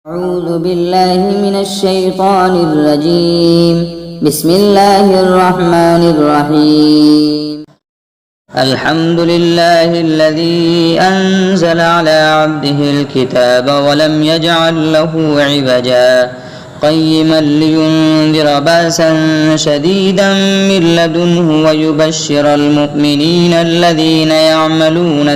أعوذ بالله من الشيطان الرجيم. بسم الله الرحمن الرحيم. الحمد لله الذي أنزل على عبده الكتاب ولم يجعل له عوجا قيما لينذر بأسا شديدا من لدنه ويبشر المؤمنين الذين يعملون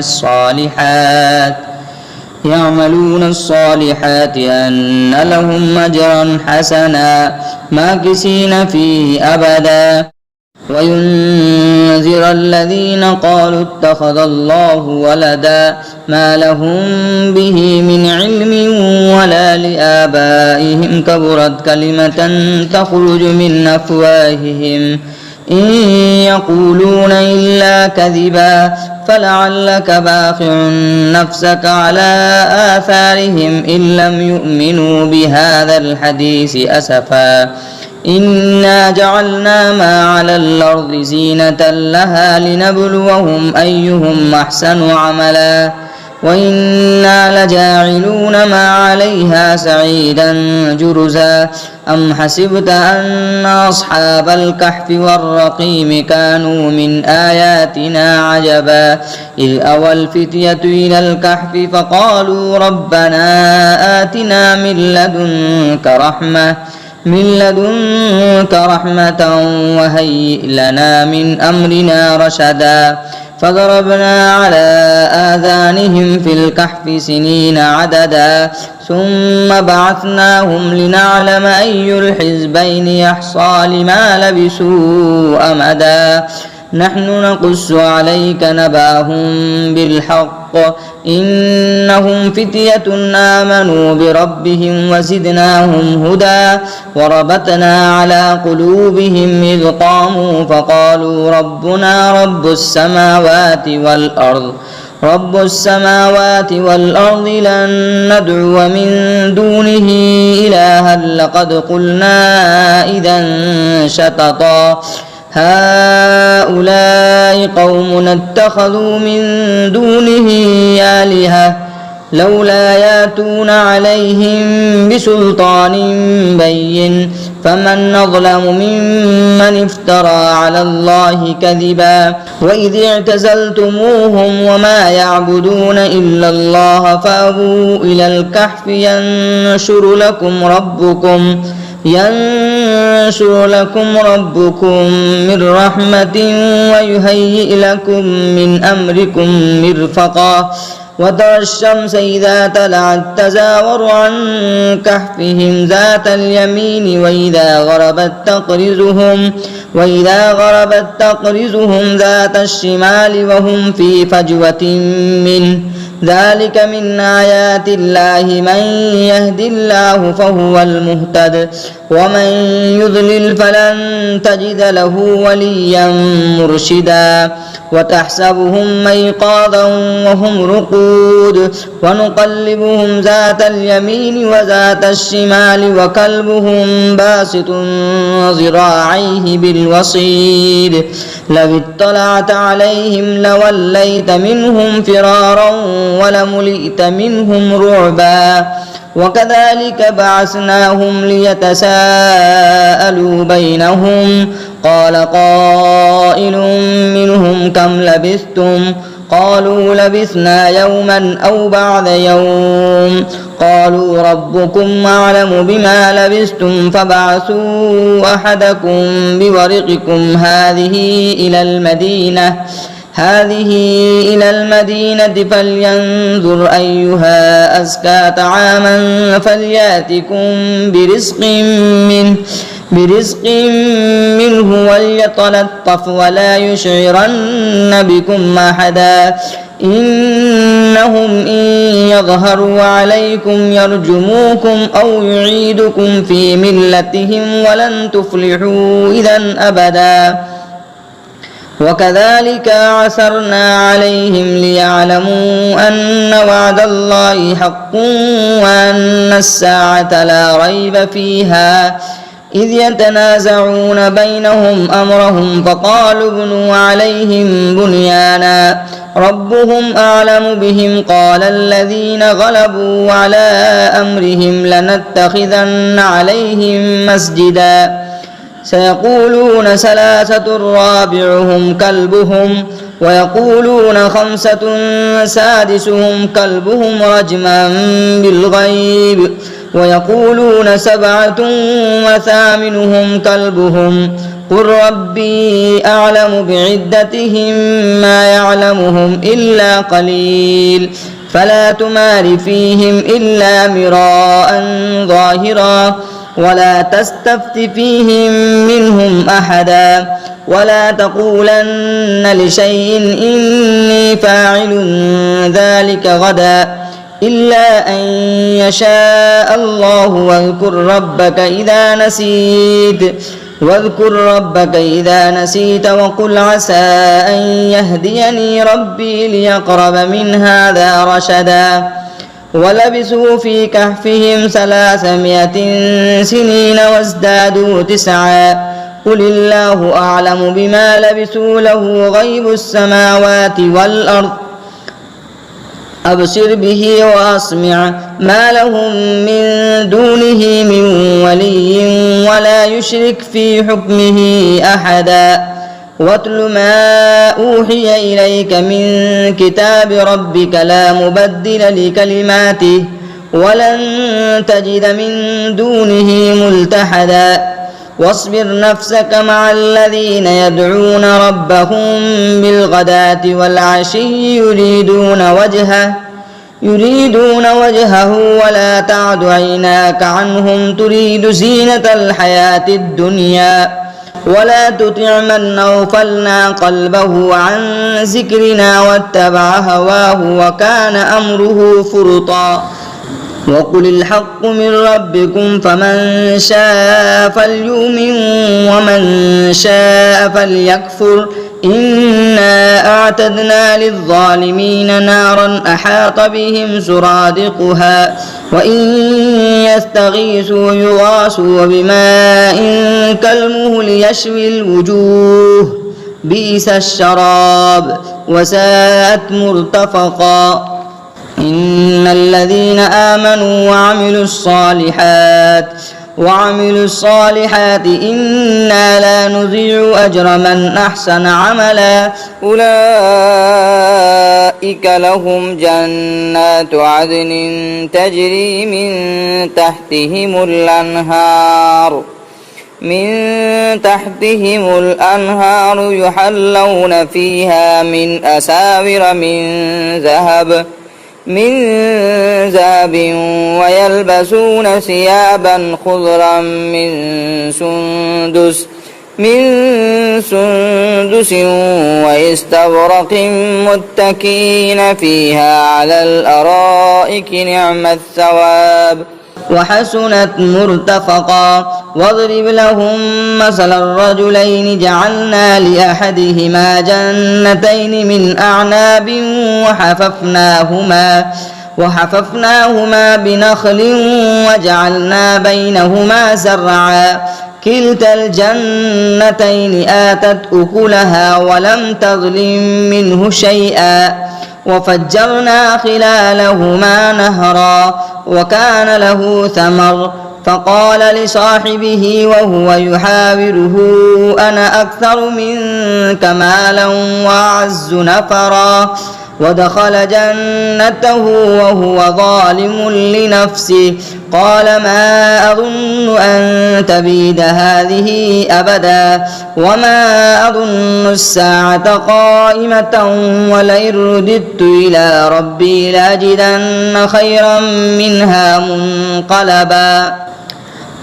الصالحات أن لهم أجرا حسنا ماكثين فيه أبدا وينذر الذين قالوا اتخذ الله ولدا ما لهم به من علم ولا لآبائهم كبرت كلمة تخرج من أفواههم إن يقولون إلا كذبا فلعلك باخع نفسك على آثارهم إن لم يؤمنوا بهذا الحديث أسفا إنا جعلنا ما على الأرض زينة لها لنبلوهم أيهم أحسن عملا وإنا لجاعلون ما عليها سعيدا جرزا أم حسبت أن أصحاب الكهف والرقيم كانوا من آياتنا عجبا إذ أوى الفتية إلى الكهف فقالوا ربنا آتنا من لدنك رحمة وهيئ لنا من أمرنا رشدا فضربنا على آذانهم في الكهف سنين عددا ثم بعثناهم لنعلم أي الحزبين يحصى لما لبثوا أمدا نحن نقص عليك نبأهم بالحق إنهم فتية آمنوا بربهم وزدناهم هدى وربطنا على قلوبهم إذ قاموا فقالوا ربنا رب السماوات والأرض لن ندعو من دونه إلها لقد قلنا إذا شططا هؤلاء قوم اتخذوا من دونه آلهة لولا ياتون عليهم بسلطان بين فمن أظلم ممن افترى على الله كذبا وإذ اعتزلتموهم وما يعبدون إلا الله فأووا إلى الكهف ينشر لكم ربكم من رحمة ويهيئ لكم من أمركم مرفقا وترى الشمس إذا طلعت تزاور عن كهفهم ذات اليمين وإذا غربت تقرضهم ذات الشمال وهم في فجوة منه ذلك من آيات الله من يهد الله فهو المهتد ومن يضلل فلن تجد له وليا مرشدا وتحسبهم أيقاظا وهم رقود ونقلبهم ذات اليمين وذات الشمال وكلبهم باسط ذراعيه بالوصيد لو اطلعت عليهم لوليت منهم فرارا ولملئت منهم رعبا وكذلك بعثناهم ليتساءلوا بينهم قال قائل منهم كم لبثتم قالوا لبثنا يوما أو بعض يوم قالوا ربكم أعلم بما لبثتم فابعثوا أحدكم بورقكم هذه إلى المدينة فلينظر أيها أزكى طعاما فليأتكم برزق منه وليتلطف ولا يشعرن بكم أحدا إنهم إن يظهروا عليكم يرجموكم أو يعيدكم في ملتهم ولن تفلحوا إذا أبدا وكذلك عثرنا عليهم ليعلموا أن وعد الله حق وأن الساعة لا ريب فيها إذ يتنازعون بينهم أمرهم فقالوا ابنوا عليهم بنيانا ربهم أعلم بهم قال الذين غلبوا على أمرهم لنتخذن عليهم مسجدا سيقولون ثلاثة رابعهم كلبهم ويقولون خمسة سادسهم كلبهم رجما بالغيب ويقولون سبعة وثامنهم كلبهم قل ربي أعلم بعدتهم ما يعلمهم إلا قليل فلا تمار فيهم إلا مراء ظاهرا ولا تستفت فيهم منهم أحدا ولا تقولن لشيء إني فاعل ذلك غدا إلا أن يشاء الله واذكر ربك إذا نسيت وقل عسى أن يهديني ربي ليقرب من هذا رشدا ولبثوا في كهفهم 300 سنين وازدادوا 9 قل الله أعلم بما لبثوا له غيب السماوات والأرض أبصر به وأسمع ما لهم من دونه من ولي ولا يشرك في حكمه أحدا واتل ما أوحي إليك من كتاب ربك لا مبدل لكلماته ولن تجد من دونه ملتحدا واصبر نفسك مع الذين يدعون ربهم بالغداة والعشي يريدون وجهه ولا تعد عيناك عنهم تريد زينة الحياة الدنيا ولا تطع من أغفلنا قلبه عن ذكرنا واتبع هواه وكان أمره فرطا وقل الحق من ربكم فمن شاء فليؤمن ومن شاء فليكفر إنا أعتدنا للظالمين نارا أحاط بهم سرادقها وإن يستغيثوا يغاثوا بماء كالمهل يشوي الوجوه بئس الشراب وساءت مرتفقا إن الذين آمنوا وعملوا الصالحات إنا لا نضيع أجر من أحسن عملا أولئك لهم جنات عدن تجري من تحتهم الأنهار يحلون فيها من أساور من ذهب ويلبسون ثيابا خضرا من سندس واستبرق متكئين فيها على الأرائك نعم الثواب وحسنت مرتفقا واضرب لهم مثل الرجلين جعلنا لأحدهما جنتين من أعناب وحففناهما بنخل وجعلنا بينهما زرعا كلتا الجنتين آتت أكلها ولم تظلم منه شيئا وفجرنا خلالهما نهرا وكان له ثمر فقال لصاحبه وهو يحاوره أنا أكثر منك مالا وأعز نفرا ودخل جنته وهو ظالم لنفسه قال ما أظن أن تبيد هذه أبدا وما أظن الساعة قائمة ولئن رددت إلى ربي لأجدن خيرا منها منقلبا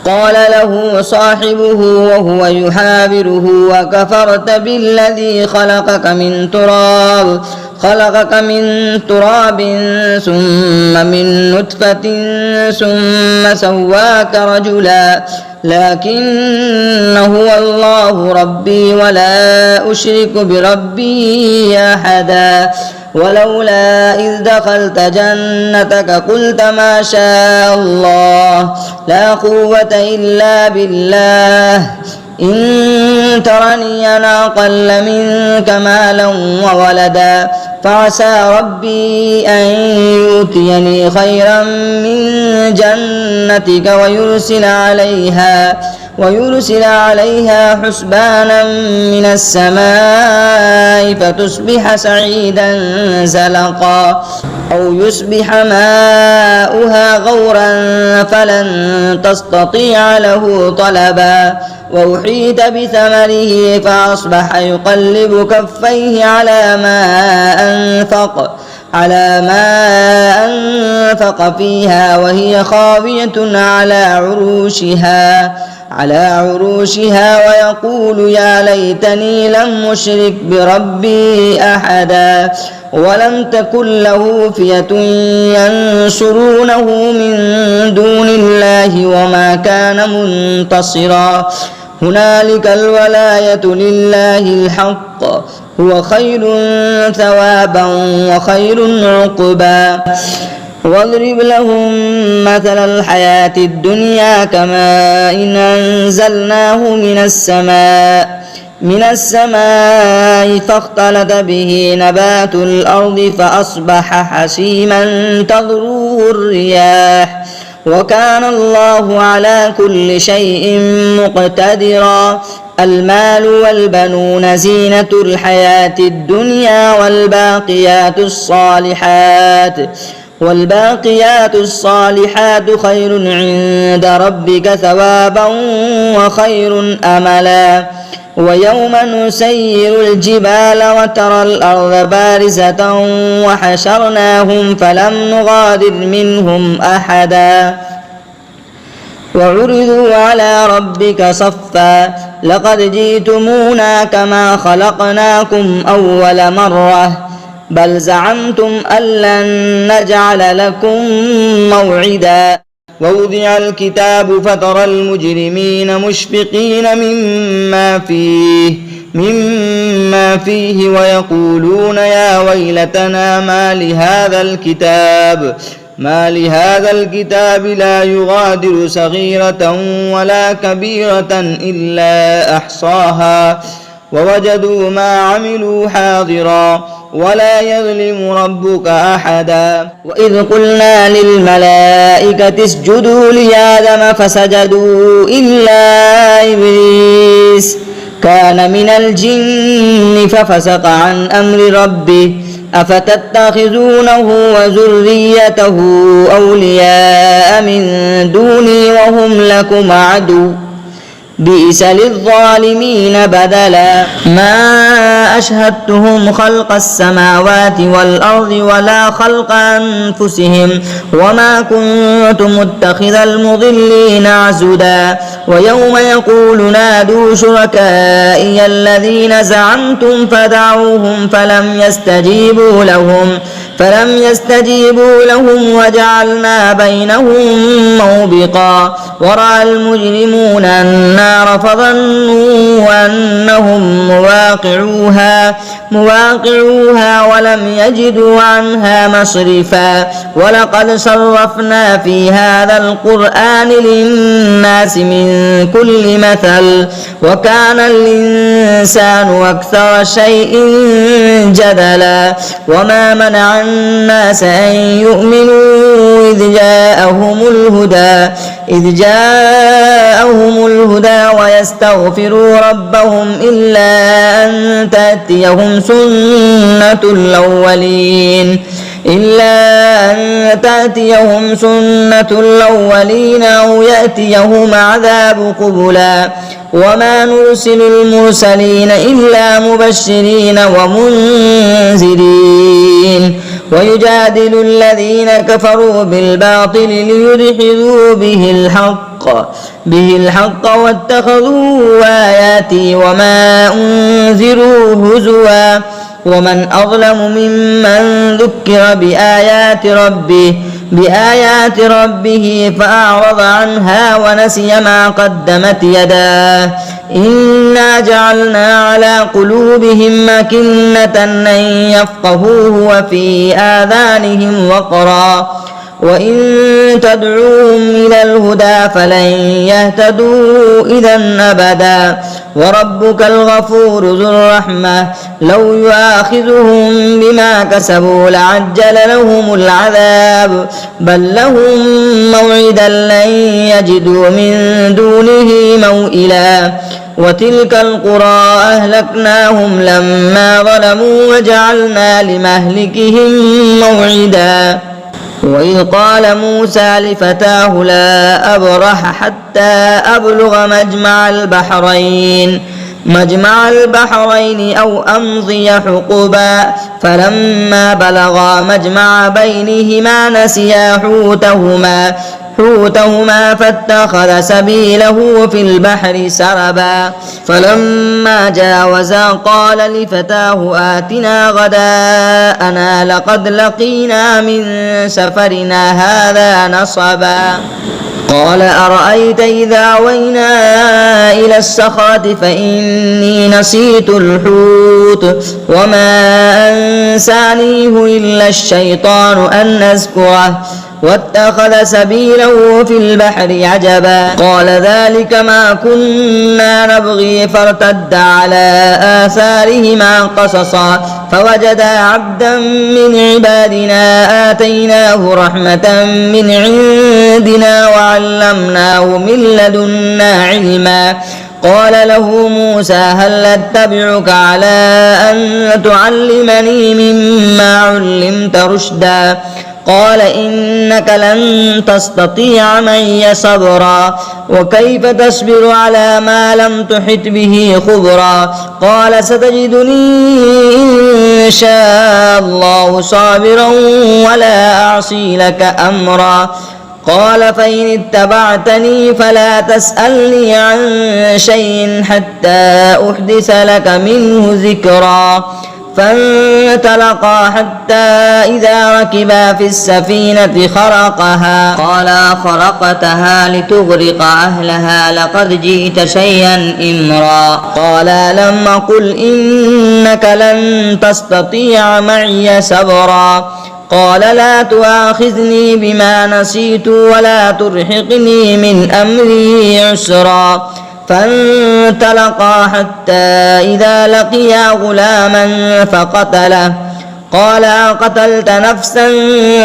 قال له صاحبه وهو يحاوره وكفرت بالذي خلقك من تراب خلقك من تراب ثم من نطفة ثم سواك رجلا لكن هو الله ربي ولا أشرك بربي أحدا ولولا إذ دخلت جنتك قلت ما شاء الله لا قوة إلا بالله إن ترني أنا أقل منك مالا وولدا فعسى ربي أن يؤتيني خيرا من جنتك ويرسل عليها حسبانا من السماء فتصبح سعيدا زلقا أو يصبح ماؤها غورا فلن تستطيع له طلبا وأحيط بثمره فأصبح يقلب كفيه على ما أنفق فيها وهي خاوية على عروشها ويقول يا ليتني لم أشرك بربي أحدا ولم تكن له فئة ينصرونه من دون الله وما كان منتصرا هنالك الولاية لله الحق هو خير ثوابا وخير عقبا واضرب لهم مثل الحياة الدنيا كماء إن أنزلناه من السماء فاختلط به نبات الأرض فأصبح حسيما تذروه الرياح وكان الله على كل شيء مقتدرا المال والبنون زينة الحياة الدنيا والباقيات الصالحات خير عند ربك ثوابا وخير أملا ويوم نسير الجبال وترى الأرض بارزة وحشرناهم فلم نغادر منهم أحدا وعرضوا على ربك صفا لقد جئتمونا كما خلقناكم أول مرة بل زعمتم أن لن نجعل لكم موعدا ووضع الكتاب فترى المجرمين مشفقين مما فيه ويقولون يا ويلتنا ما لهذا الكتاب لا يغادر صغيرة ولا كبيرة إلا أحصاها ووجدوا ما عملوا حاضرا ولا يظلم ربك أحدا وإذ قلنا للملائكة اسجدوا لآدم فسجدوا إلا إبليس كان من الجن ففسق عن أمر ربه أفتتخذونه وذريته أولياء من دوني وهم لكم عدو بئس للظالمين بدلا ما أشهدتهم خلق السماوات والأرض ولا خلق أنفسهم وما كنت متخذ المضلين عزدا ويوم يقول نادوا شركائي الذين زعمتم فدعوهم فلم يستجيبوا لهم وجعلنا بينهم موبقا ورأى المجرمون النار فظنوا أنهم مواقعوها ولم يجدوا عنها مصرفا ولقد صرفنا في هذا القرآن للناس من كل مثل وكان الإنسان أكثر شيء جدلا وما منع الناس أن يؤمنوا إذ جاءهم الهدى ويستغفروا ربهم إلا أن تأتيهم سنة الأولين أو يأتيهم عذاب قبلا وما نرسل المرسلين إلا مبشرين ومنذرين ويجادل الذين كفروا بالباطل ليدحضوا به الحق واتخذوا آياتي وما أنذروا هزوا ومن أظلم ممن ذكر بآيات ربه فأعرض عنها ونسي ما قدمت يداه إنا جعلنا على قلوبهم أكنة أن يفقهوه وفي آذانهم وقرا وإن تدعوهم إلى الهدى فلن يهتدوا إذا أبدا وربك الغفور ذو الرحمة لو يؤاخذهم بما كسبوا لعجل لهم العذاب بل لهم موعدا لن يجدوا من دونه موئلا وتلك القرى أهلكناهم لما ظلموا وجعلنا لمهلكهم موعدا وإذ قال موسى لفتاه لا أبرح حتى أبلغ مجمع البحرين أو أمضي حقبا فلما بلغا مجمع بينهما نسيا حوتهما فاتخذ سبيله في البحر سربا فلما جاوزا قال لفتاه آتنا غداءنا لقد لقينا من سفرنا هذا نصبا قال أرأيت إذا أوينا إلى الصخرة فإني نسيت الحوت وما أنسانيه إلا الشيطان أن أذكره واتخذ سبيله في البحر عجبا قال ذلك ما كنا نبغي فارتد على آثارهما قصصا فوجدا عبدا من عبادنا آتيناه رحمة من عندنا وعلمناه من لدنا علما قال له موسى هل أتبعك على أن تعلمني مما علمت رشدا قال إنك لن تستطيع معي صبرا وكيف تصبر على ما لم تحط به خبرا قال ستجدني إن شاء الله صابرا ولا أعصي لك أمرا قال فإن اتبعتني فلا تسألني عن شيء حتى أحدث لك منه ذكرا فانطلقا حتى إذا ركبا في السفينة خرقها قال خرقتها لتغرق أهلها لقد جئت شيئا إمرا قال لم أقل إنك لن تستطيع معي صبرا قال لا تؤاخذني بما نسيت ولا ترهقني من أمري عسرا فانطلقا حتى إذا لقيا غلاما فقتله قال أقتلت نفسا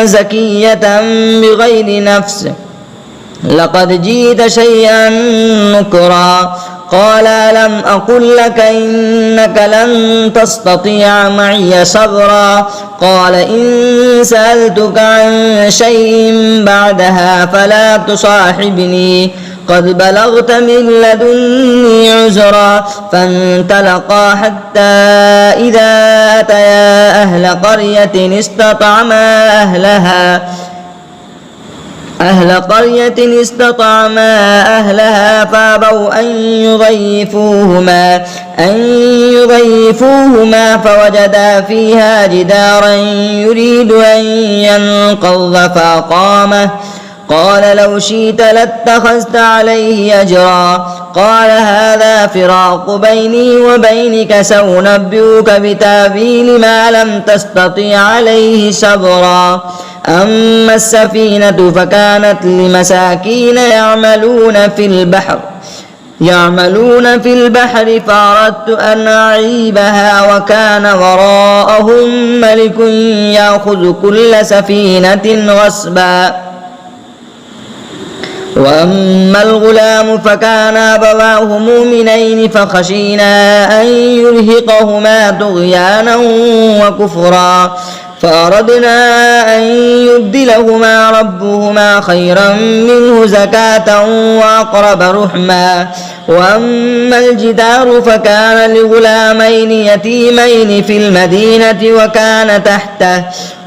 زكية بغير نفس لقد جئت شيئا نكرا قال لم أقل لك إنك لن تستطيع معي صبرا قال إن سألتك عن شيء بعدها فلا تصاحبني قد بلغت من لدني عذرا فانطلقا حتى إذا أتيا أهل قرية استطعما أهلها فأبوا أن يضيفوهما فوجدا فيها جدارا يريد أن ينقض فأقامه قال لو شئت لاتخذت عليه أجرا قال هذا فراق بيني وبينك سأنبئك بتأويل ما لم تستطع عليه صبرا أما السفينة فكانت لمساكين يعملون في البحر فأردت أن أعيبها وكان وراءهم ملك يأخذ كل سفينة غصبا وأما الغلام فكان أبواه مؤمنين فخشينا أن يرهقهما طغيانا وكفرا فأردنا أن يبدلهما ربهما خيرا منه زكاة وأقرب رحما وأما الجدار فكان لغلامين يتيمين في المدينة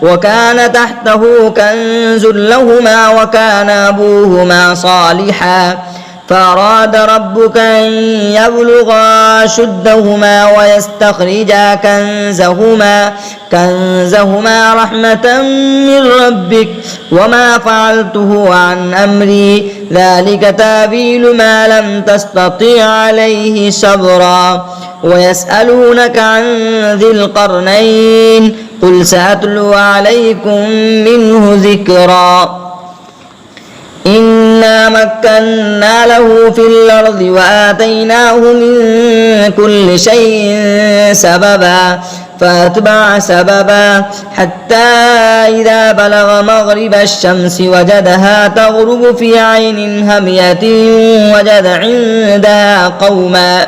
وكان تحته كنز لهما وكان أبوهما صالحا فأراد ربك أن يبلغا أشدهما ويستخرجا كنزهما رحمة من ربك وما فعلته عن أمري ذلك تأويل ما لم تستطع عليه صبرا ويسألونك عن ذي القرنين قل سأتلو عليكم منه ذكرا إنا مكنا له في الأرض وآتيناه من كل شيء سببا فأتبع سببا حتى إذا بلغ مغرب الشمس وجدها تغرب في عين همية وجد عندها قوما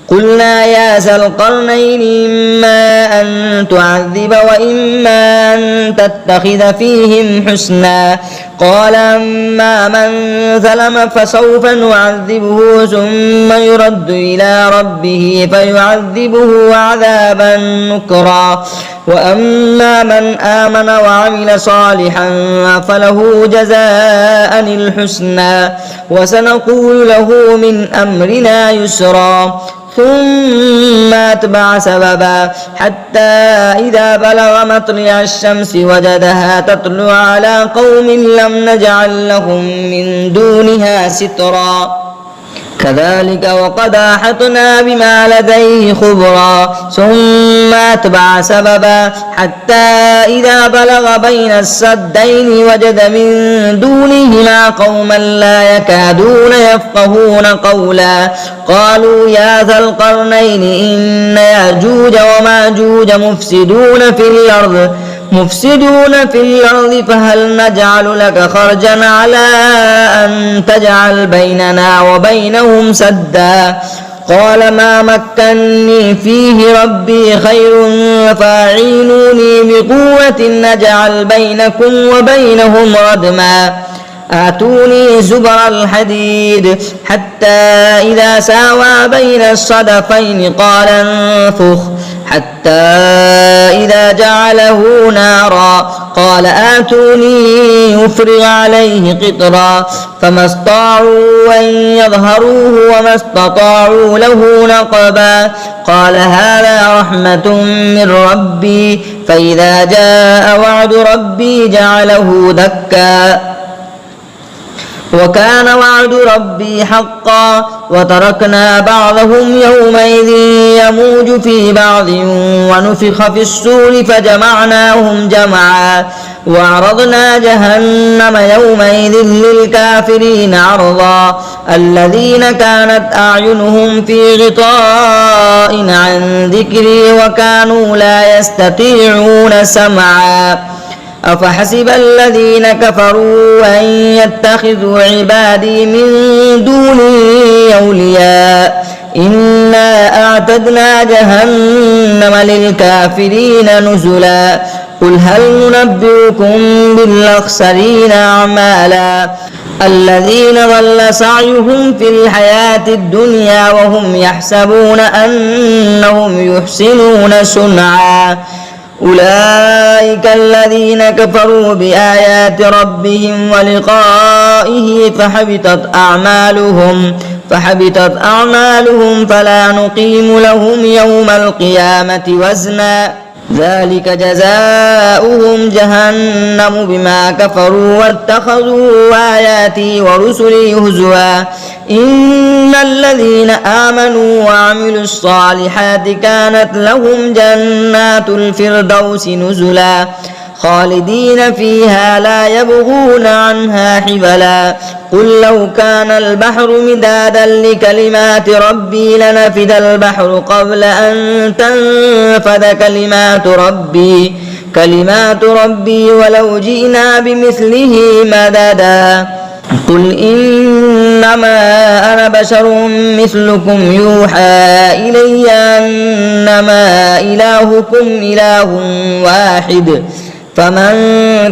قلنا يا ذا القرنين إما أن تعذب وإما أن تتخذ فيهم حسنا قال أما من ظلم فسوف نعذبه ثم يرد إلى ربه فيعذبه عذابا نكرا وأما من آمن وعمل صالحا فله جزاء الحسنى وسنقول له من أمرنا يسرا ثم أتبع سببا حتى إذا بلغ مطلع الشمس وجدها تطلع على قوم لم نجعل لهم من دونها سترا كذلك وقد أحطنا بما لديه خبرا ثم أتبع سببا حتى إذا بلغ بين السدين وجد من دونهما قوما لا يكادون يفقهون قولا قالوا يا ذا القرنين إن يأجوج وماجوج مفسدون في الأرض فهل نجعل لك خرجا على أن تجعل بيننا وبينهم سدا قال ما مكني فيه ربي خير فاعينوني بقوة نجعل بينكم وبينهم ردما آتوني زبر الحديد حتى إذا ساوى بين الصدفين قال انفخ حتى إذا جعله نارا قال آتوني أفرغ عليه قطرا فما استطاعوا أن يظهروه وما استطاعوا له نقبا قال هذا رحمة من ربي فإذا جاء وعد ربي جعله دكا وكان وعد ربي حقا وتركنا بعضهم يومئذ يموج في بعض ونفخ في الصور فجمعناهم جمعا وعرضنا جهنم يومئذ للكافرين عرضا الذين كانت أعينهم في غطاء عن ذكري وكانوا لا يستطيعون سمعا أفحسب الذين كفروا أن يتخذوا عبادي من دوني أولياء إنا أعتدنا جهنم للكافرين نزلا قل هل ننبئكم بالأخسرين أعمالا الذين ضل سعيهم في الحياة الدنيا وهم يحسبون أنهم يحسنون صنعا أولئك الذين كفروا بآيات ربهم ولقائه فحبطت أعمالهم فلا نقيم لهم يوم القيامة وزنا ذلك جزاؤهم جهنم بما كفروا واتخذوا آياتي ورسلي هزوا إن الذين آمنوا وعملوا الصالحات كانت لهم جنات الفردوس نزلا خالدين فيها لا يبغون عنها حولا قل لو كان البحر مدادا لكلمات ربي لنفد البحر قبل أن تنفد كلمات ربي ولو جئنا بمثله مددا قل إنما أنا بشر مثلكم يوحى إلي أنما إلهكم إله واحد فمن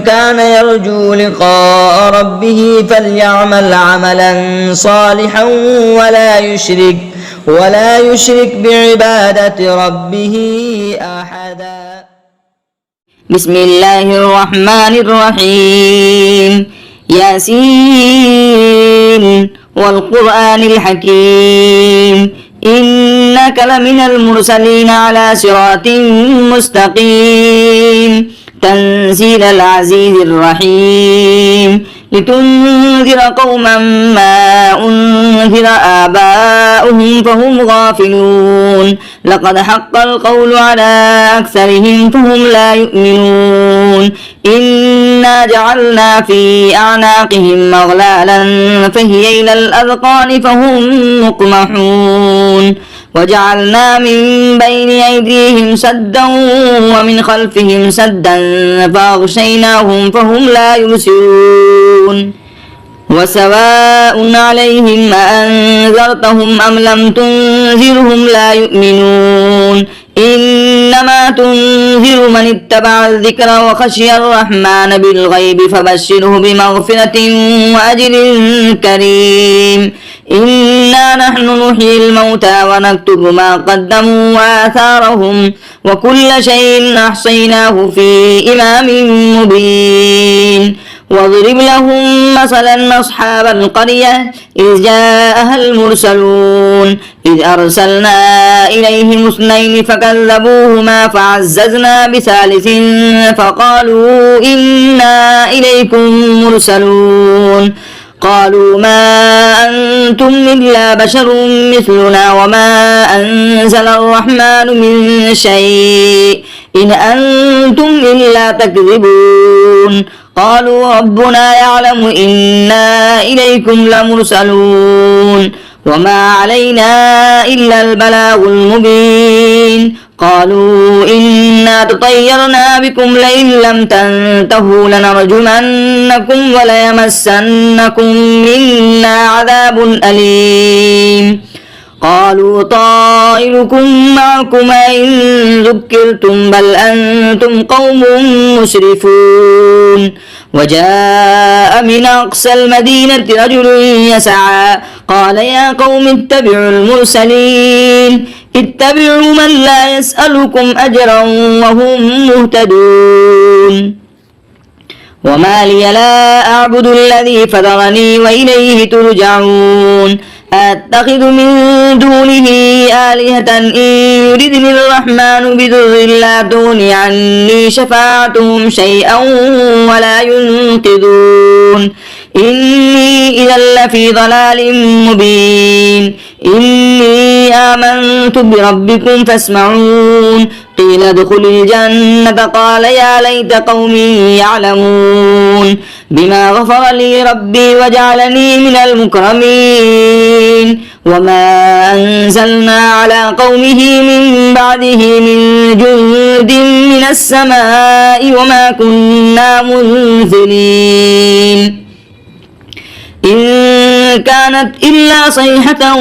كان يرجو لقاء ربه فليعمل عملا صالحا ولا يشرك بعبادة ربه أحدا بسم الله الرحمن الرحيم ياسين والقرآن الحكيم إنك لمن المرسلين على صراط مستقيم تنزيل العزيز الرحيم لتنذر قوما ما أنذر آباؤهم فهم غافلون لقد حق القول على أكثرهم فهم لا يؤمنون إنا جعلنا في أعناقهم أغلالا فهي إلى الأذقان فهم مقمحون وجعلنا من بين أيديهم سدا ومن خلفهم سدا فأغشيناهم فهم لا يبصرون وسواء عليهم أأنذرتهم أم لم تنذرهم لا يؤمنون إنما تنذر من اتبع الذكر وخشي الرحمن بالغيب فبشره بمغفرة وأجر كريم إنا نحن نحيي الموتى ونكتب ما قدموا وآثارهم وكل شيء أحصيناه في إمام مبين واضرب لهم مثلا أصحاب القرية إذ جاءها المرسلون إذ أرسلنا إليهم اثنين فكذبوهما فعززنا بثالث فقالوا إنا إليكم مرسلون قالوا ما أنتم إلا بشر مثلنا وما أنزل الرحمن من شيء إن أنتم إلا تكذبون قالوا ربنا يعلم إنا إليكم لمرسلون وما علينا إلا البلاغ المبين قالوا إنا تطيرنا بكم لئن لم تنتهوا لنرجمنكم وليمسنكم منا عذاب أليم قالوا طائركم معكم إن ذكرتم بل أنتم قوم مسرفون وجاء من أقصى المدينة رجل يسعى قال يا قوم اتبعوا المرسلين اتبعوا من لا يسألكم أجرا وهم مهتدون وما لي لا أعبد الذي فطرني وإليه ترجعون أتخذ من دونه آلهة إن يردني الرحمن بضر لا تغن عني شفاعتهم شيئا ولا ينقذون إني إذا لفي ضلال مبين إني آمنت بربكم فاسمعون قيل ادخل الجنة قال يا ليت قومي يعلمون بما غفر لي ربي وجعلني من المكرمين وما أنزلنا على قومه من بعده من جند من السماء وما كنا منزلين إن كانت إلا صيحة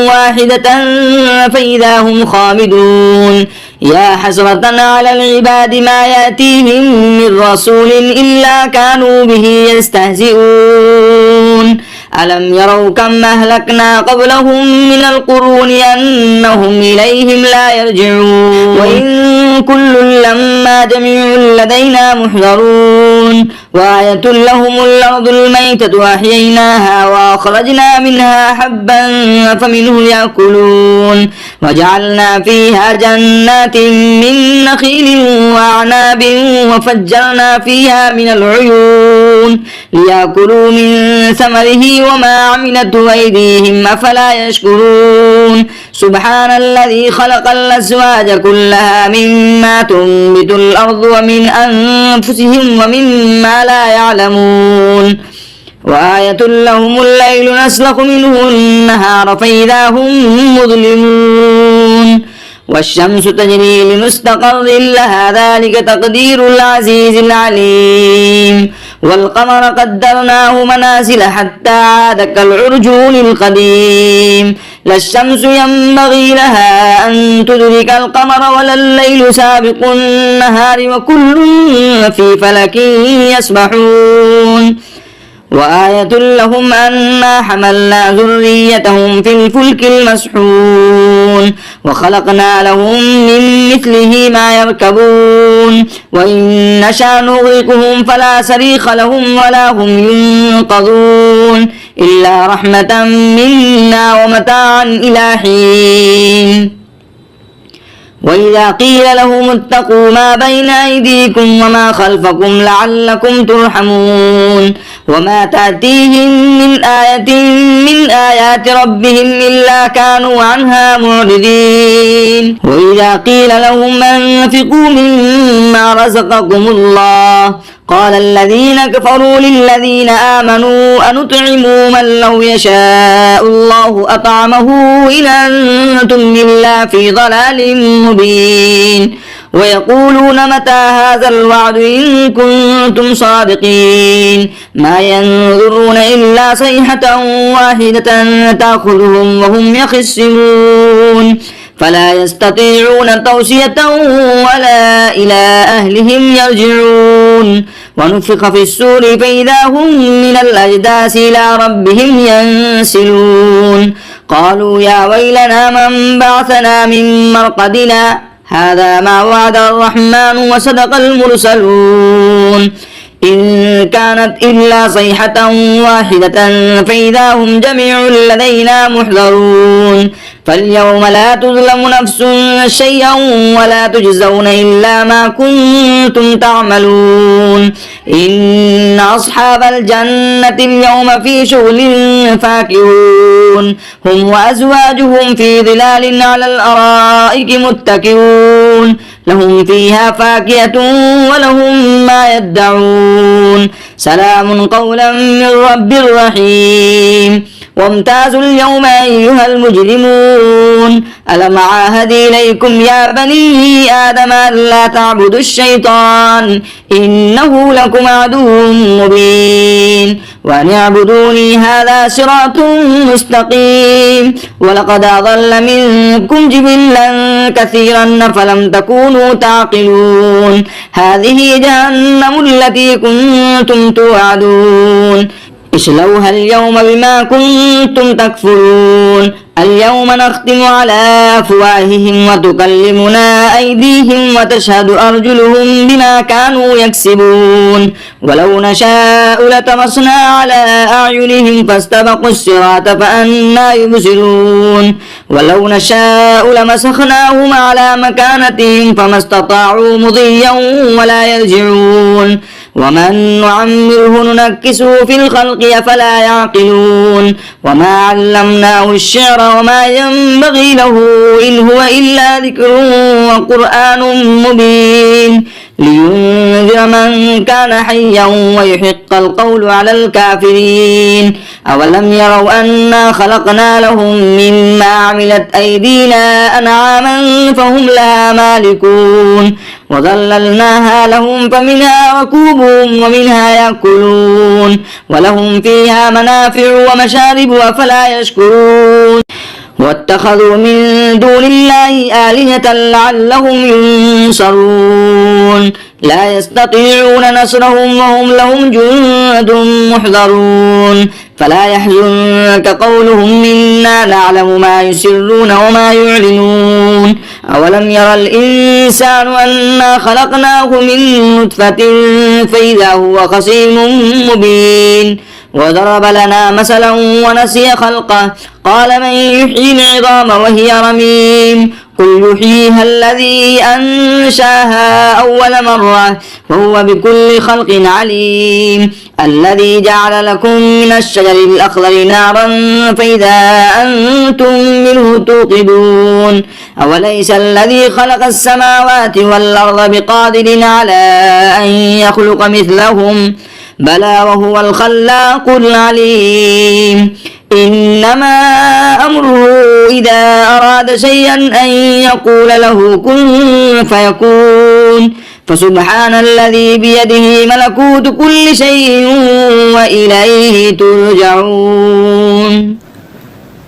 واحدة فإذا هم خامدون يا حسرة على العباد ما يأتيهم من رسول إلا كانوا به يستهزئون ألم يروا كم أهلكنا قبلهم من القرون أنهم إليهم لا يرجعون وإن كل لما جميع لدينا محضرون وآية لهم الأرض الميتة أحييناها وأخرجنا منها حبا فمنه يأكلون وجعلنا فيها جنات من نخيل وأعناب وفجرنا فيها من العيون ليأكلوا من ثمره وما عملته أيديهم أفلا يشكرون سبحان الذي خلق الأزواج كلها مما تنبت الأرض ومن أنفسهم ومما لا يعلمون وآية لهم الليل نسلخ منه النهار فإذا هم مظلمون والشمس تجري لمستقر لها ذلك تقدير العزيز العليم والقمر قدرناه منازل حتى عاد كالعرجون القديم لا الشمس ينبغي لها أن تدرك القمر ولا الليل سابق النهار وكل في فلك يسبحون وآية لهم أنا حملنا ذريتهم في الفلك المسحون وخلقنا لهم من مثله ما يركبون وإن نشأ نغرقهم فلا صريخ لهم ولا هم ينقذون إلا رحمة منا ومتاعا إلى حين. وإذا قيل لهم اتقوا ما بين أيديكم وما خلفكم لعلكم ترحمون وما تأتيهم من آية من آيات ربهم إلا كانوا عنها معرضين. وإذا قيل لهم أنفقوا مما رزقكم الله قال الذين كفروا للذين آمنوا أنطعم من لو يشاء الله أطعمه إن أنتم إلا في ضلال مبين. ويقولون متى هذا الوعد إن كنتم صادقين ما ينظرون إلا صيحة واحدة تأخذهم وهم يخصمون فلا يستطيعون توصية ولا إلى أهلهم يرجعون. ونفخ في السور فإذا هم من الأجداث إلى ربهم ينسلون قالوا يا ويلنا من بعثنا من مرقدنا هذا ما وعد الرحمن وصدق المرسلون إن كانت إلا صيحة واحدة فإذا هم جميع لدينا محضرون. فاليوم لا تظلم نفس شيئا ولا تجزون إلا ما كنتم تعملون. إن أصحاب الجنة اليوم في شغل فاكهون هم وأزواجهم في ظلال على الأرائك متكئون لهم فيها فاكهة ولهم ما يدعون سلام قولا من رب رحيم. وامتازوا اليوم أيها المجرمون ألم عاهد إليكم يا بني آدم ألا تعبدوا الشيطان إنه لكم عدو مبين وأن اعبدوني هذا صراط مستقيم. ولقد أضل منكم جبلا كثيرا فلم تكونوا تعقلون هذه جهنم التي كنتم توعدون اصلوها اليوم بما كنتم تكفرون. اليوم نختم على أفواههم وتكلمنا أيديهم وتشهد أرجلهم بما كانوا يكسبون. ولو نشاء لطمسنا على أعينهم فاستبقوا الصراط فأنى يبصرون. ولو نشاء لمسخناهم على مكانتهم فما استطاعوا مضيا ولا يرجعون. ومن نعمره ننكسه في الخلق أفلا يعقلون. وما علمناه الشعر وما ينبغي له إن هو إلا ذكر وقرآن مبين لينذر من كان حيا ويحق القول على الكافرين. أولم يروا أنا خلقنا لهم مما عملت أيدينا أنعاما فهم لها مالكون وظللناها لهم فمنها ركوبهم ومنها يأكلون ولهم فيها منافع ومشارب أفلا يشكرون. واتخذوا من دون الله آلهة لعلهم ينصرون لا يستطيعون نصرهم وهم لهم جند محضرون. فلا يحزنك قولهم إنا نعلم ما يسرون وما يعلنون. أولم يرى الإنسان أنا خلقناه من نطفة فإذا هو خصيم مبين. وضرب لنا مثلا ونسي خلقه قال من يحيي العظام وهي رميم قل يحييها الذي أنشاها أول مرة وهو بكل خلق عليم. الذي جعل لكم من الشجر الأخضر نارا فإذا أنتم منه توقدون. أوليس الذي خلق السماوات والأرض بقادر على أن يخلق مثلهم بلى وهو الخلاق العليم. إنما أمره إذا أراد شيئا أن يقول له كن فيكون. فسبحان الذي بيده ملكوت كل شيء وإليه ترجعون.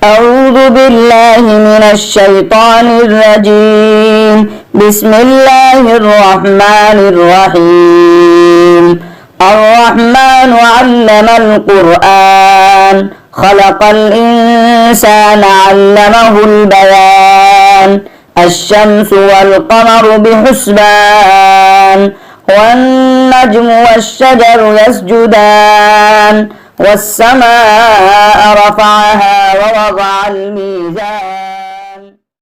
أعوذ بالله من الشيطان الرجيم. بسم الله الرحمن الرحيم. الرحمن علم القرآن خلق الإنسان علمه البيان. الشمس والقمر بحسبان والنجم والشجر يسجدان والسماء رفعها ووضع الميزان